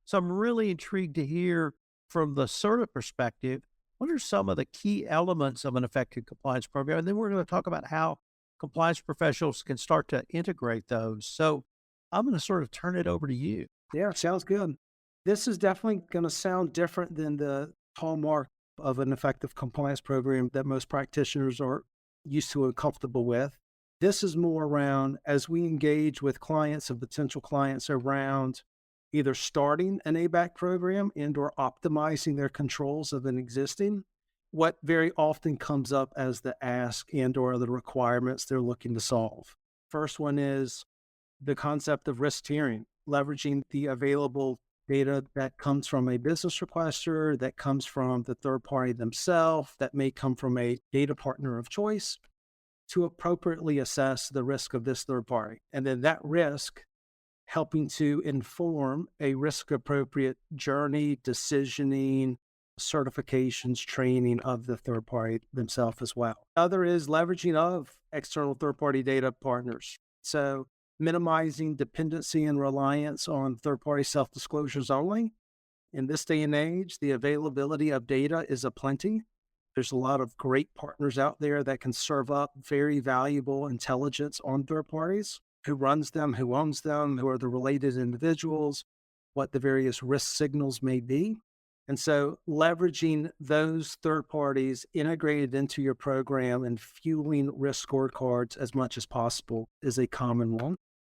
So I'm really intrigued to hear from the CERTA perspective, what are some of the key elements of an effective compliance program? And then we're going to talk about how compliance professionals can start to integrate those. So I'm going to sort of turn it over to you. Yeah, sounds good. This is definitely going to sound different than the hallmark of an effective compliance program that most practitioners are used to and comfortable with. This is more around as we engage with clients and potential clients around either starting an ABAC program and or optimizing their controls of an existing, what very often comes up as the ask and or the requirements they're looking to solve. First one is the concept of risk tiering, leveraging the available data that comes from a business requester, that comes from the third party themselves, that may come from a data partner of choice to appropriately assess the risk of this third party. And then that risk helping to inform a risk appropriate journey, decisioning, certifications, training of the third party themselves as well. Other is leveraging of external third party data partners. So minimizing dependency and reliance on third-party self-disclosures only. In this day and age, the availability of data is aplenty. There's a lot of great partners out there that can serve up very valuable intelligence on third parties, who runs them, who owns them, who are the related individuals, what the various risk signals may be. And so leveraging those third parties integrated into your program and fueling risk scorecards as much as possible is a common one.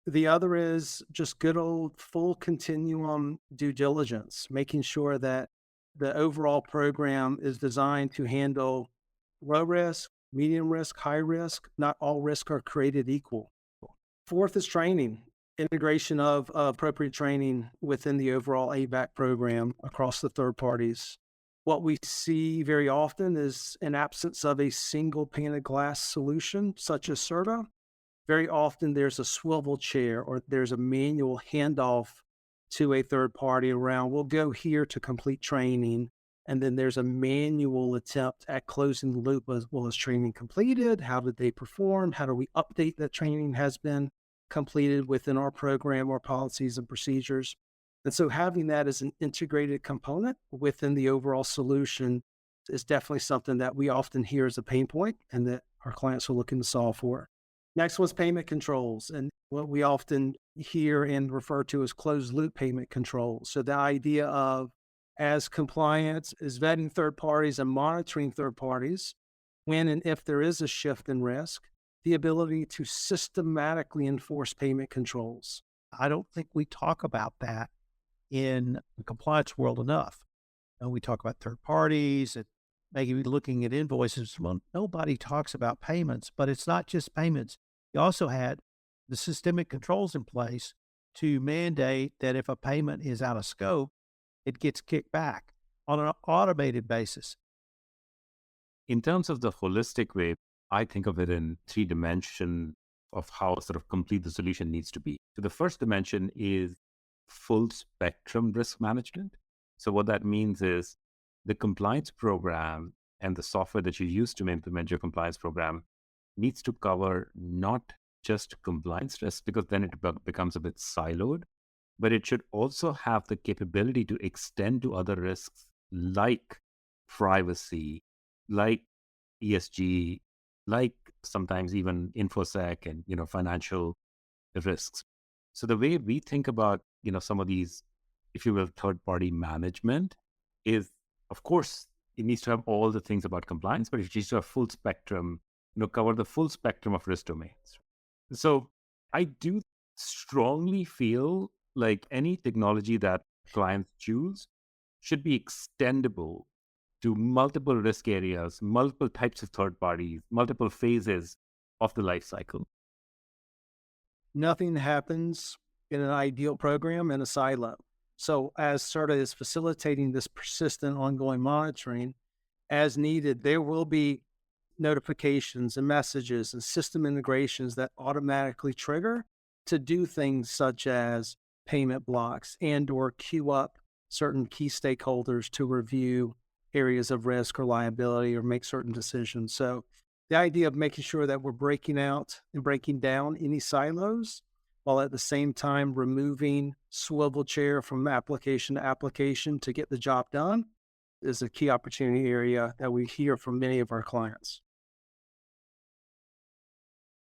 The other is just good old full continuum due diligence, making sure that the overall program is designed to handle low risk, medium risk, high risk. Not all risks are created equal. Fourth is training, integration of appropriate training within the overall ABAC program across the third parties. What we see very often is an absence of a single pane of glass solution, such as CERTA. Very often there's a swivel chair or there's a manual handoff to a third party around, we'll go here to complete training. And then there's a manual attempt at closing the loop as well as training completed. How did they perform? How do we update that training has been completed within our program or policies and procedures? And so having that as an integrated component within the overall solution is definitely something that we often hear as a pain point and that our clients are looking to solve for. Next was payment controls, and what we often hear and refer to as closed loop payment controls. So the idea of as compliance is vetting third parties and monitoring third parties, when and if there is a shift in risk, the ability to systematically enforce payment controls. I don't think we talk about that in the compliance world enough. And we talk about third parties and maybe looking at invoices. Well, nobody talks about payments, but it's not just payments. You also had the systemic controls in place to mandate that if a payment is out of scope, it gets kicked back on an automated basis. In terms of the holistic way, I think of it in 3 dimensions of how sort of complete the solution needs to be. So the first dimension is full spectrum risk management. So what that means is the compliance program and the software that you use to implement your compliance program needs to cover not just compliance risk, because then it becomes a bit siloed, but it should also have the capability to extend to other risks like privacy, like ESG, like sometimes even InfoSec and, financial risks. So the way we think about, some of these, if you will, third-party management is, of course, it needs to have all the things about compliance, but it needs to have full spectrum, cover the full spectrum of risk domains. So I do strongly feel like any technology that clients choose should be extendable to multiple risk areas, multiple types of third parties, multiple phases of the life cycle. Nothing happens in an ideal program in a silo. So as CERTA is facilitating this persistent ongoing monitoring, as needed, there will be notifications and messages and system integrations that automatically trigger to do things such as payment blocks and or queue up certain key stakeholders to review areas of risk or liability or make certain decisions. So the idea of making sure that we're breaking out and breaking down any silos while at the same time removing swivel chair from application to application to get the job done is a key opportunity area that we hear from many of our clients.